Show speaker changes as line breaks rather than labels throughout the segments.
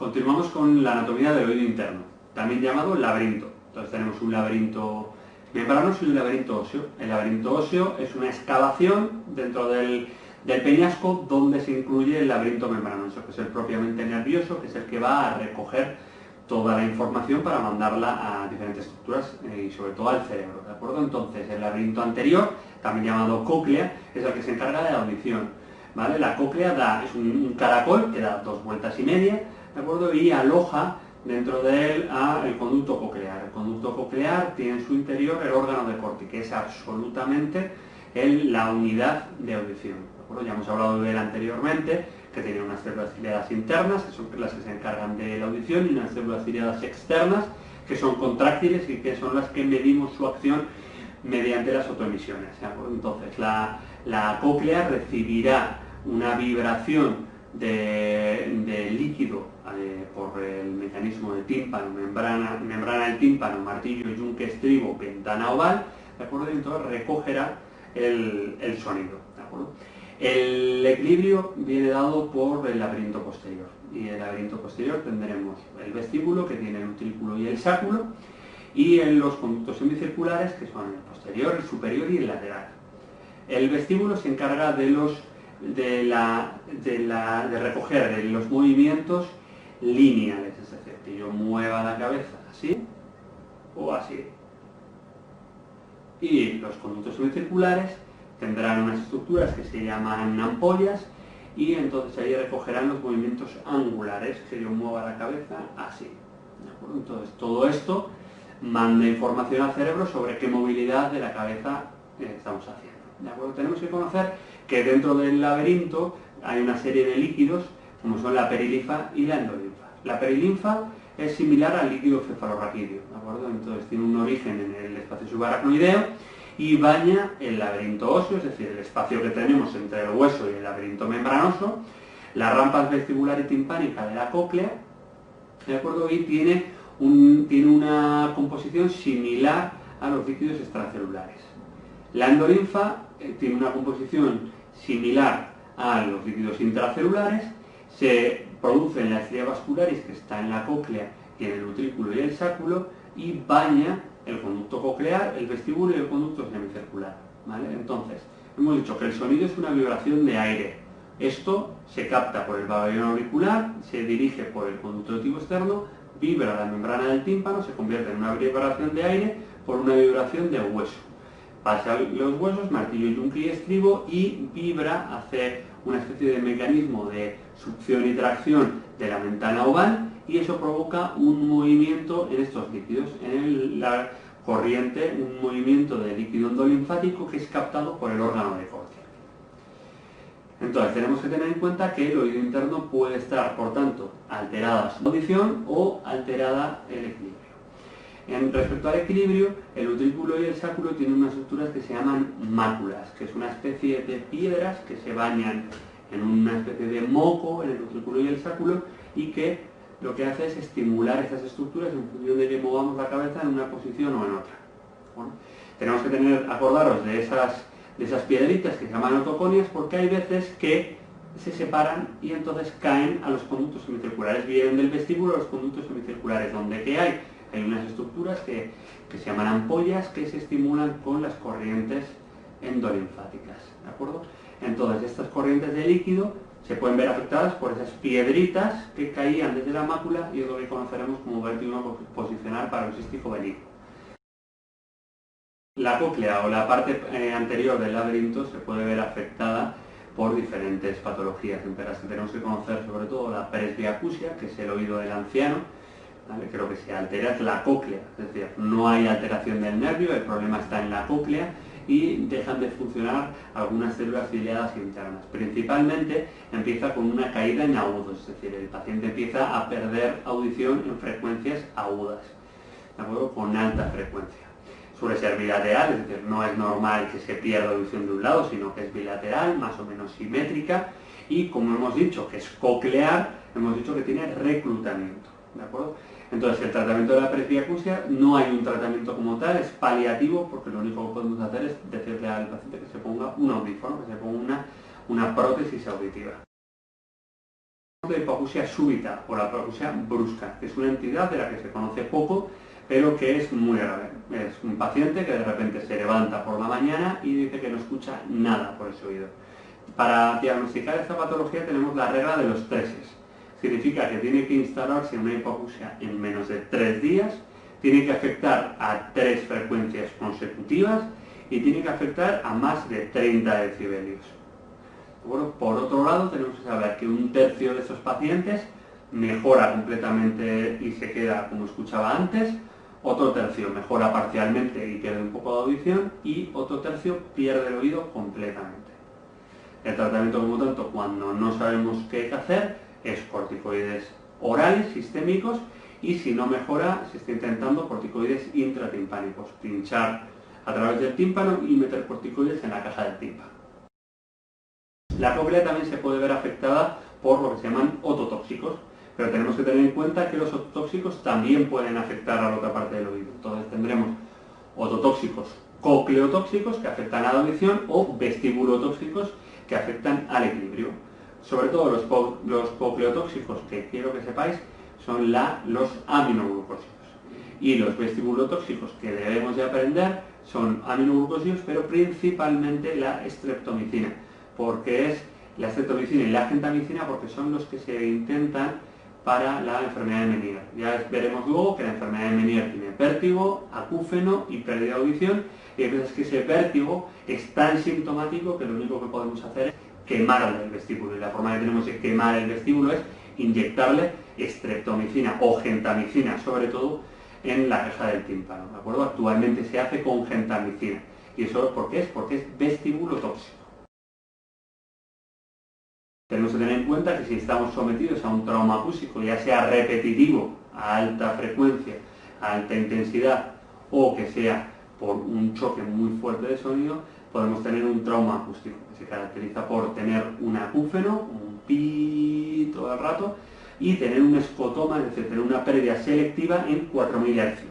Continuamos con la anatomía del oído interno, también llamado laberinto. Entonces tenemos un laberinto membranoso y un laberinto óseo. El laberinto óseo es una excavación dentro del peñasco donde se incluye el laberinto membranoso, que es el propiamente nervioso, que es el que va a recoger toda la información para mandarla a diferentes estructuras y sobre todo al cerebro, ¿de acuerdo? Entonces el laberinto anterior, también llamado cóclea, es el que se encarga de la audición, ¿vale? La cóclea es un caracol que da 2 vueltas y media, ¿de acuerdo? Y aloja dentro de él el conducto coclear. El conducto coclear tiene en su interior el órgano de Corti, que es absolutamente la unidad de audición, ¿de acuerdo? Ya hemos hablado de él anteriormente, que tiene unas células ciliadas internas, que son las que se encargan de la audición, y unas células ciliadas externas, que son contráctiles y que son las que medimos su acción mediante las autoemisiones, ¿de acuerdo? Entonces la cóclea recibirá una vibración de líquido por el mecanismo de tímpano, membrana del tímpano, martillo, yunque, estribo, ventana oval, ¿de acuerdo? Y entonces recogerá el sonido, ¿de acuerdo? El equilibrio viene dado por el laberinto posterior, y en el laberinto posterior tendremos el vestíbulo, que tiene el utrículo y el sáculo, y en los conductos semicirculares, que son el posterior, el superior y el lateral. El vestíbulo se encarga de recoger los movimientos lineales, es decir, que yo mueva la cabeza así o así. Y los conductos semicirculares tendrán unas estructuras que se llaman ampollas, y entonces ahí recogerán los movimientos angulares, que yo mueva la cabeza así, ¿de acuerdo? Entonces todo esto manda información al cerebro sobre qué movilidad de la cabeza estamos haciendo, ¿de acuerdo? Tenemos que conocer que dentro del laberinto hay una serie de líquidos, como son la perilinfa y la endolinfa. La perilinfa es similar al líquido cefalorraquídeo, ¿de acuerdo? Entonces tiene un origen en el espacio subaracnoideo y baña el laberinto óseo, es decir, el espacio que tenemos entre el hueso y el laberinto membranoso, las rampas vestibular y timpánica de la cóclea, ¿de acuerdo? Y tiene una composición similar a los líquidos extracelulares. La endolinfa tiene una composición similar a los líquidos intracelulares, se produce en la estrella vascularis, que está en la cóclea y en el utrículo y el sáculo, y baña el conducto coclear, el vestíbulo y el conducto semicircular, ¿vale? Entonces, hemos dicho que el sonido es una vibración de aire. Esto se capta por el pabellón auricular, se dirige por el conducto auditivo externo, vibra la membrana del tímpano, se convierte en una vibración de aire por una vibración de hueso. Pasa los huesos, martillo, yunque y estribo, y vibra, hace una especie de mecanismo de succión y tracción de la ventana oval, y eso provoca un movimiento en estos líquidos, en la corriente, un movimiento de líquido endolinfático que es captado por el órgano de Corti. Entonces tenemos que tener en cuenta que el oído interno puede estar, por tanto, alterada su audición o alterada el equilibrio. Respecto al equilibrio, el utrículo y el sáculo tienen unas estructuras que se llaman máculas, que es una especie de piedras que se bañan en una especie de moco en el utrículo y el sáculo, y que lo que hace es estimular estas estructuras en función de que movamos la cabeza en una posición o en otra. Bueno, tenemos que acordaros de esas piedritas que se llaman otoconias, porque hay veces que se separan y entonces caen a los conductos semicirculares, vienen del vestíbulo a los conductos semicirculares, donde ¿qué hay? Hay unas estructuras que se llaman ampollas, que se estimulan con las corrientes endolinfáticas, ¿de acuerdo? Entonces estas corrientes de líquido se pueden ver afectadas por esas piedritas que caían desde la mácula, y es lo que conoceremos como vértigo posicional paroxístico benigno. La cóclea o la parte anterior del laberinto se puede ver afectada por diferentes patologías, entre las que tenemos que conocer sobre todo la presbiacusia, que es el oído del anciano, ¿vale? Creo que se altera la cóclea, es decir, no hay alteración del nervio, el problema está en la cóclea, y dejan de funcionar algunas células ciliadas internas. Principalmente empieza con una caída en agudos, es decir, el paciente empieza a perder audición en frecuencias agudas, ¿de acuerdo? Con alta frecuencia. Suele ser bilateral, es decir, no es normal que se pierda audición de un lado, sino que es bilateral, más o menos simétrica, y como hemos dicho que es coclear, hemos dicho que tiene reclutamiento, ¿de acuerdo? Entonces, el tratamiento de la presbiacusia no hay un tratamiento como tal, es paliativo, porque lo único que podemos hacer es decirle al paciente que se ponga un audífono, que se ponga una prótesis auditiva. de hipoacusia súbita o la hipoacusia brusca, que es una entidad de la que se conoce poco, pero que es muy grave. Es un paciente que de repente se levanta por la mañana y dice que no escucha nada por ese oído. Para diagnosticar esta patología tenemos la regla de los 3. Significa que tiene que instalarse una hipoacusia en menos de 3 días, tiene que afectar a 3 frecuencias consecutivas y tiene que afectar a más de 30 decibelios. Bueno, por otro lado, tenemos que saber que 1/3 de estos pacientes mejora completamente y se queda como escuchaba antes, otro tercio mejora parcialmente y pierde un poco de audición, y otro tercio pierde el oído completamente. El tratamiento, como tanto, cuando no sabemos qué hacer, es corticoides orales, sistémicos, y si no mejora, se está intentando corticoides intratimpánicos, pinchar a través del tímpano y meter corticoides en la caja del tímpano. La cóclea también se puede ver afectada por lo que se llaman ototóxicos, pero tenemos que tener en cuenta que los ototóxicos también pueden afectar a la otra parte del oído. Entonces tendremos ototóxicos cocleotóxicos que afectan a la audición o vestibulotóxicos que afectan al equilibrio. Sobre todo los cocleotóxicos, que quiero que sepáis, son los aminoglucósidos. Y los vestibulotóxicos que debemos de aprender son aminoglucósidos, pero principalmente la streptomicina, porque es la streptomicina y la gentamicina, porque son los que se intentan para la enfermedad de Meniere. Ya veremos luego que la enfermedad de Meniere tiene vértigo, acúfeno y pérdida de audición, y hay veces que ese vértigo es tan sintomático que lo único que podemos hacer es quemarle el vestíbulo, y la forma que tenemos de quemar el vestíbulo es inyectarle streptomicina o gentamicina, sobre todo en la caja del tímpano, ¿de acuerdo? Actualmente se hace con gentamicina, y eso ¿por qué es? Porque es vestibulotóxico. Tenemos que tener en cuenta que si estamos sometidos a un trauma acústico, ya sea repetitivo, a alta frecuencia, a alta intensidad, o que sea por un choque muy fuerte de sonido, podemos tener un trauma acústico, que se caracteriza por tener un acúfeno, un pi todo el rato, y tener un escotoma, es decir, tener una pérdida selectiva en 4000 Hz.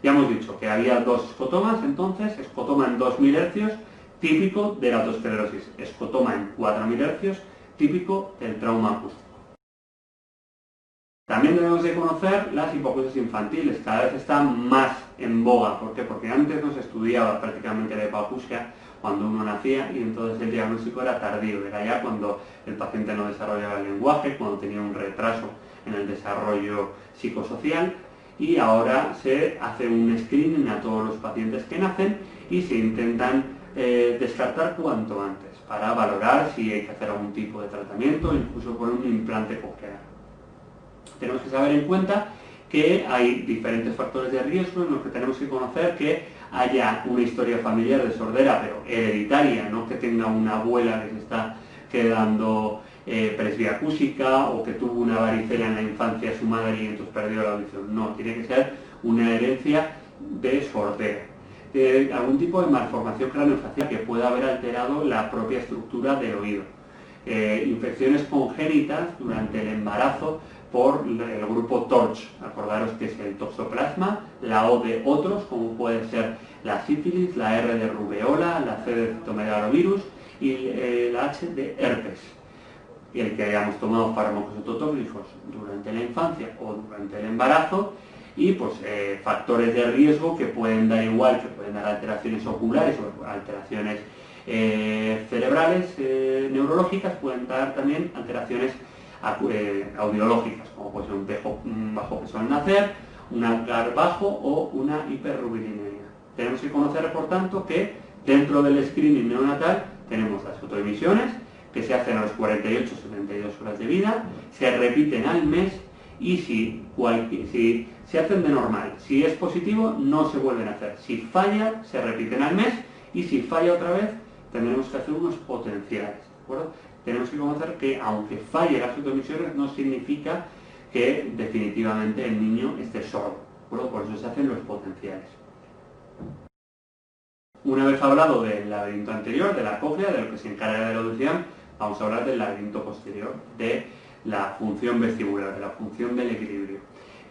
Ya hemos dicho que había 2 escotomas, entonces, escotoma en 2000 Hz, típico de la otosclerosis, escotoma en 4000 Hz, típico del trauma acústico. También debemos de conocer las hipoacusias infantiles, cada vez están más en boga. ¿Por qué? Porque antes no se estudiaba prácticamente la hipoacusia cuando uno nacía, y entonces el diagnóstico era tardío, era ya cuando el paciente no desarrollaba el lenguaje, cuando tenía un retraso en el desarrollo psicosocial, y ahora se hace un screening a todos los pacientes que nacen y se intentan descartar cuanto antes para valorar si hay que hacer algún tipo de tratamiento, incluso poner un implante coclear. Tenemos que saber en cuenta que hay diferentes factores de riesgo en los que tenemos que conocer que haya una historia familiar de sordera, pero hereditaria, no que tenga una abuela que se está quedando presbiacúsica o que tuvo una varicela en la infancia su madre y entonces perdió la audición. No, tiene que ser una herencia de sordera. Algún tipo de malformación craneofacial que pueda haber alterado la propia estructura del oído. Infecciones congénitas durante el embarazo por el grupo TORCH, acordaros que es el toxoplasma, la O de otros, como puede ser la sífilis, la R de rubeola, la C de citomegalovirus y la H de herpes. Y el que hayamos tomado fármacos ototóxicos durante la infancia o durante el embarazo, y pues factores de riesgo que pueden dar igual, que pueden dar alteraciones oculares o alteraciones cerebrales, neurológicas, pueden dar también alteraciones audiológicas, como puede ser un bajo peso al nacer, un alcar bajo o una hiperrubidinemia. Tenemos que conocer, por tanto, que dentro del screening neonatal tenemos las fotoemisiones, que se hacen a las 48-72 horas de vida, se repiten al mes, y si se hacen de normal, si es positivo, no se vuelven a hacer. Si falla, se repiten al mes, y si falla otra vez, tendremos que hacer unos potenciales, ¿de acuerdo? Tenemos que conocer que aunque falle las fotoemisiones, no significa que definitivamente el niño esté sordo, ¿de acuerdo? Por eso se hacen los potenciales. Una vez hablado del laberinto anterior, de la cóclea, de lo que se encarga de la audición, vamos a hablar del laberinto posterior, de la función vestibular, de la función del equilibrio.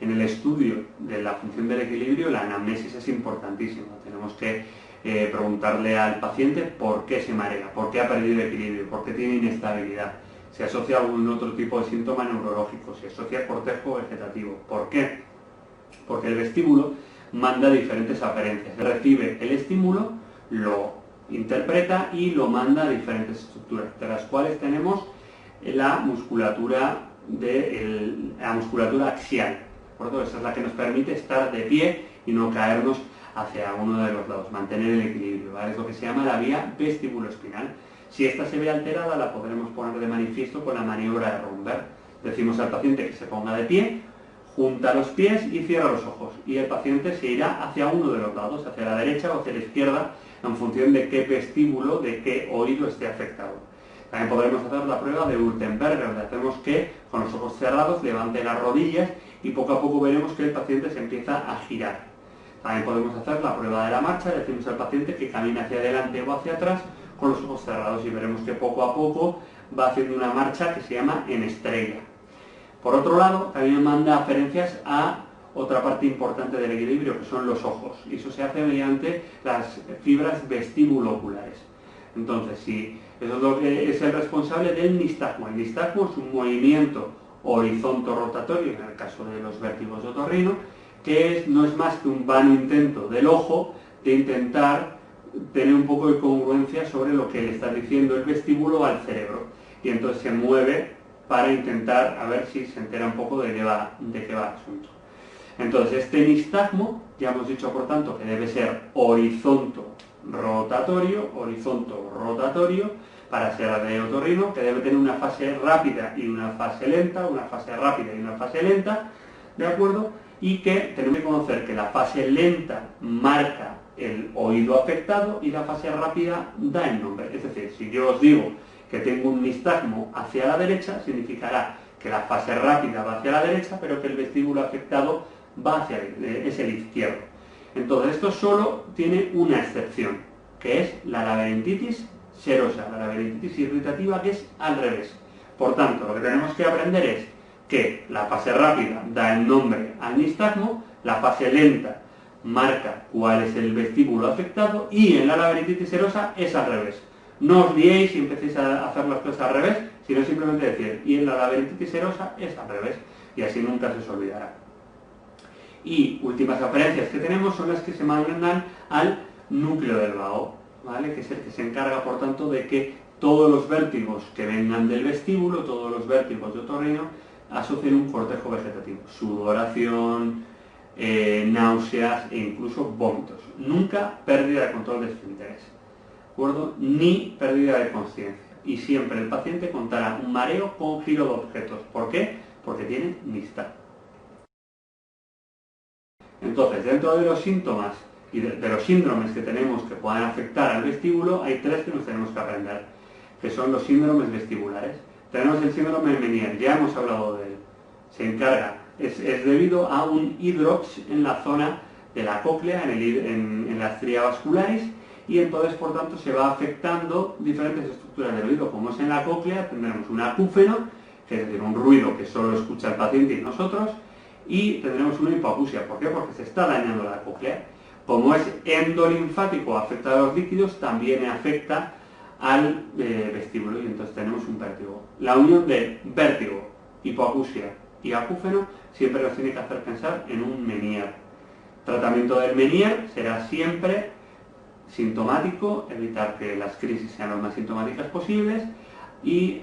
En el estudio de la función del equilibrio, la anamnesis es importantísima. Tenemos que preguntarle al paciente por qué se marea, por qué ha perdido el equilibrio, por qué tiene inestabilidad. se asocia a algún otro tipo de síntoma neurológico, se asocia a cortejo vegetativo. ¿Por qué? Porque el vestíbulo manda diferentes aferencias. Recibe el estímulo, lo interpreta y lo manda a diferentes estructuras, de las cuales tenemos la musculatura axial. ¿De acuerdo? Esa es la que nos permite estar de pie y no caernos hacia uno de los lados, mantener el equilibrio, ¿vale? Es lo que se llama la vía vestibuloespinal. Si esta se ve alterada, la podremos poner de manifiesto con la maniobra de Romberg. Decimos al paciente que se ponga de pie, junta los pies y cierra los ojos. Y el paciente se irá hacia uno de los lados, hacia la derecha o hacia la izquierda, en función de qué vestíbulo, de qué oído esté afectado. También podremos hacer la prueba de Urtenberger, donde hacemos que con los ojos cerrados levante las rodillas y poco a poco veremos que el paciente se empieza a girar. También podemos hacer la prueba de la marcha, decimos al paciente que camine hacia adelante o hacia atrás con los ojos cerrados y veremos que poco a poco va haciendo una marcha que se llama en estrella. Por otro lado, también manda aferencias a otra parte importante del equilibrio, que son los ojos, y eso se hace mediante las fibras vestibuloculares. Entonces, si eso es lo que es el responsable del nistagmo. El nistagmo es un movimiento horizonto-rotatorio, en el caso de los vértigos de otorrino, que no es más que un vano intento del ojo de intentar tener un poco de congruencia sobre lo que le está diciendo el vestíbulo al cerebro. Y entonces se mueve para intentar a ver si se entera un poco de qué va el asunto. Entonces, este nistagmo, ya hemos dicho por tanto que debe ser horizonto-rotatorio, para ser de otorrino, que debe tener una fase rápida y una fase lenta, una fase rápida y una fase lenta, ¿de acuerdo? Y que tenemos que conocer que la fase lenta marca el oído afectado y la fase rápida da el nombre. Es decir, si yo os digo que tengo un nistagmo hacia la derecha, significará que la fase rápida va hacia la derecha, pero que el vestíbulo afectado va hacia es el izquierdo. Entonces, esto solo tiene una excepción, que es la laberintitis serosa, la laberintitis irritativa, que es al revés. Por tanto, lo que tenemos que aprender es que la fase rápida da el nombre al nistagmo, la fase lenta marca cuál es el vestíbulo afectado y en la laberintitis serosa es al revés. No os liéis y empecéis a hacer las cosas al revés, sino simplemente decir, y en la laberintitis serosa es al revés, y así nunca se os olvidará. Y últimas aferencias que tenemos son las que se mandan al núcleo del vago, ¿vale? Que es el que se encarga, por tanto, de que todos los vértigos que vengan del vestíbulo, todos los vértigos de otorrino, asocien un cortejo vegetativo, sudoración, náuseas e incluso vómitos. Nunca pérdida de control de esfínteres, ¿de acuerdo? Ni pérdida de conciencia. Y siempre el paciente contará un mareo con giro de objetos. ¿Por qué? Porque tiene nistagmo. Entonces, dentro de los síntomas y de los síndromes que tenemos que puedan afectar al vestíbulo, hay tres que nos tenemos que aprender, que son los síndromes vestibulares. Tenemos el síndrome de Meniere, ya hemos hablado de él. Se encarga, es debido a un hidrops en la zona de la cóclea, en la estría vascularis, y entonces, por tanto, se va afectando diferentes estructuras del oído. Como es en la cóclea, tendremos un acúfeno, que es decir, un ruido que solo escucha el paciente y nosotros, y tendremos una hipoacusia. ¿Por qué? Porque se está dañando la cóclea. Como es endolinfático, afecta a los líquidos, también afecta al vestíbulo y entonces tenemos un vértigo. La unión de vértigo, hipoacusia y acúfeno siempre nos tiene que hacer pensar en un Meniere. Tratamiento del Meniere será siempre sintomático, evitar que las crisis sean lo más sintomáticas posibles y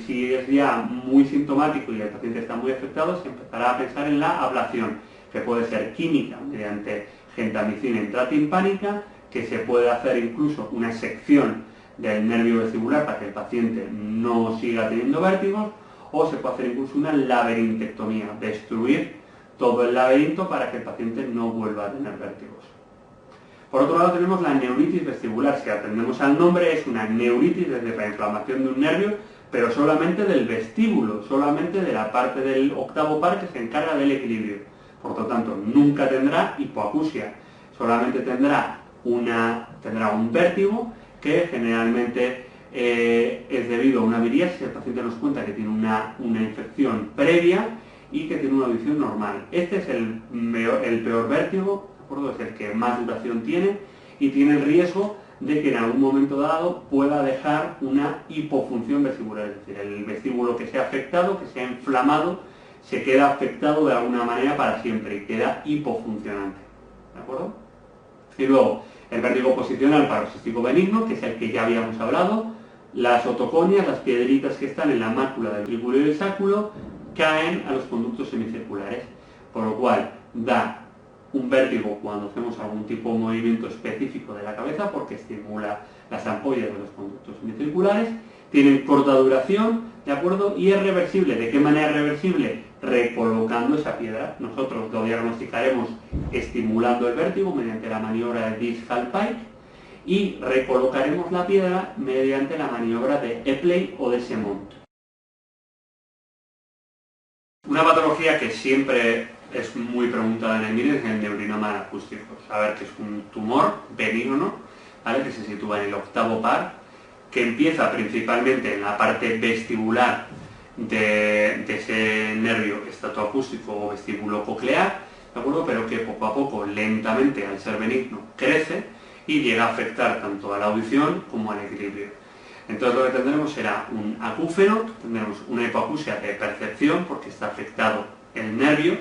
si es ya muy sintomático y el paciente está muy afectado, se empezará a pensar en la ablación, que puede ser química mediante gentamicina intratimpánica, que se puede hacer incluso una sección del nervio vestibular para que el paciente no siga teniendo vértigos, o se puede hacer incluso una laberintectomía, destruir todo el laberinto para que el paciente no vuelva a tener vértigos. Por otro lado tenemos la neuritis vestibular. Si atendemos al nombre, es una neuritis desde la inflamación de un nervio, pero solamente del vestíbulo, solamente de la parte del octavo par que se encarga del equilibrio. Por lo tanto, nunca tendrá hipoacusia, solamente tendrá un vértigo que generalmente es debido a una viriasis. El paciente nos cuenta que tiene una infección previa y que tiene una audición normal. Este es el peor vértigo, ¿de acuerdo? Es el que más duración tiene y tiene el riesgo de que en algún momento dado pueda dejar una hipofunción vestibular, es decir, el vestíbulo que sea afectado, que sea inflamado, se queda afectado de alguna manera para siempre y queda hipofuncionante, ¿de acuerdo? Y luego, el vértigo posicional paroxístico benigno, que es el que ya habíamos hablado, las otoconias, las piedritas que están en la mácula del auriculo y el sáculo, caen a los conductos semicirculares, por lo cual da un vértigo cuando hacemos algún tipo de movimiento específico de la cabeza porque estimula las ampollas de los conductos semicirculares, tienen corta duración, ¿de acuerdo? Y es reversible. ¿De qué manera es reversible? Recolocando esa piedra. Nosotros lo diagnosticaremos estimulando el vértigo mediante la maniobra de Discal-Pike y recolocaremos la piedra mediante la maniobra de Epley o de Semont. Una patología que siempre es muy preguntada en el MIR es el neurinoma acústico. Saber que es un tumor benigno, ¿vale? Que se sitúa en el octavo par, que empieza principalmente en la parte vestibular de ese nervio estatoacústico o vestíbulo coclear, ¿de acuerdo? Pero que poco a poco, lentamente, al ser benigno, crece y llega a afectar tanto a la audición como al equilibrio. Entonces lo que tendremos será un acúfeno, tendremos una hipoacusia de percepción porque está afectado el nervio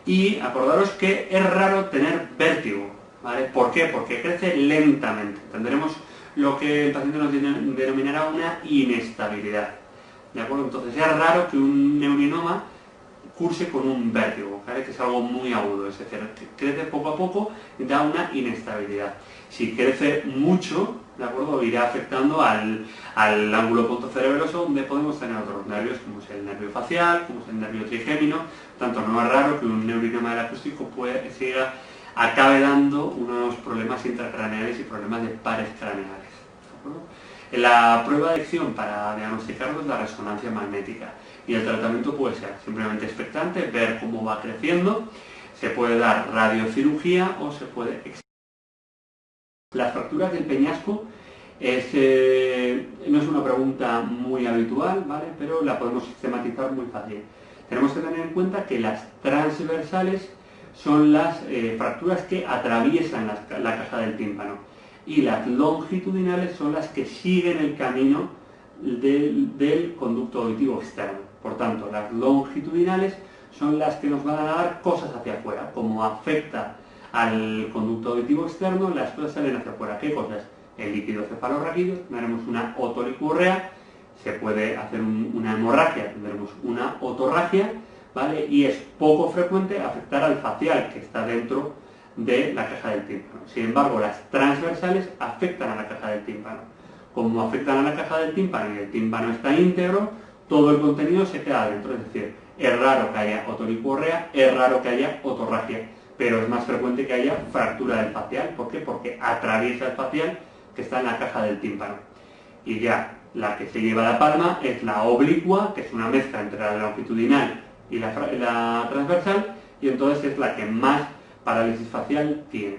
y acordaros que es raro tener vértigo, ¿vale? ¿Por qué? Porque crece lentamente. Tendremos lo que el paciente nos denominará una inestabilidad, ¿de acuerdo? Entonces es raro que un neurinoma curse con un vértigo, ¿vale? Que es algo muy agudo, es decir, que crece poco a poco y da una inestabilidad. Si crece mucho, ¿de acuerdo? Irá afectando al ángulo pontocerebroso, donde podemos tener otros nervios, como es el nervio facial, como es el nervio trigémino. Tanto no es raro que un neurinoma del acústico acabe dando unos problemas intracraneales y problemas de pares craneales, ¿de acuerdo? La prueba de elección para diagnosticarlo es la resonancia magnética y el tratamiento puede ser simplemente expectante, ver cómo va creciendo, se puede dar radiocirugía o se puede... Las fracturas del peñasco no es una pregunta muy habitual, ¿vale? Pero la podemos sistematizar muy fácil. Tenemos que tener en cuenta que las transversales son las fracturas que atraviesan la caja del tímpano y las longitudinales son las que siguen el camino del conducto auditivo externo. Por tanto, las longitudinales son las que nos van a dar cosas hacia afuera. Como afecta al conducto auditivo externo, las cosas salen hacia afuera. ¿Qué cosas? El líquido cefalorraquídeo, tendremos una otoricurrea, se puede hacer una hemorragia, tendremos una otorragia, ¿vale? Y es poco frecuente afectar al facial, que está dentro de la caja del tímpano. Sin embargo, las transversales afectan a la caja del tímpano. Como afectan a la caja del tímpano y el tímpano está íntegro, todo el contenido se queda dentro. Es decir, es raro que haya otoricurrea, es raro que haya otorragia, pero es más frecuente que haya fractura del facial. ¿Por qué? Porque atraviesa el facial que está en la caja del tímpano. Y ya, la que se lleva la palma es la oblicua, que es una mezcla entre la longitudinal y la transversal, y entonces es la que más parálisis facial tiene.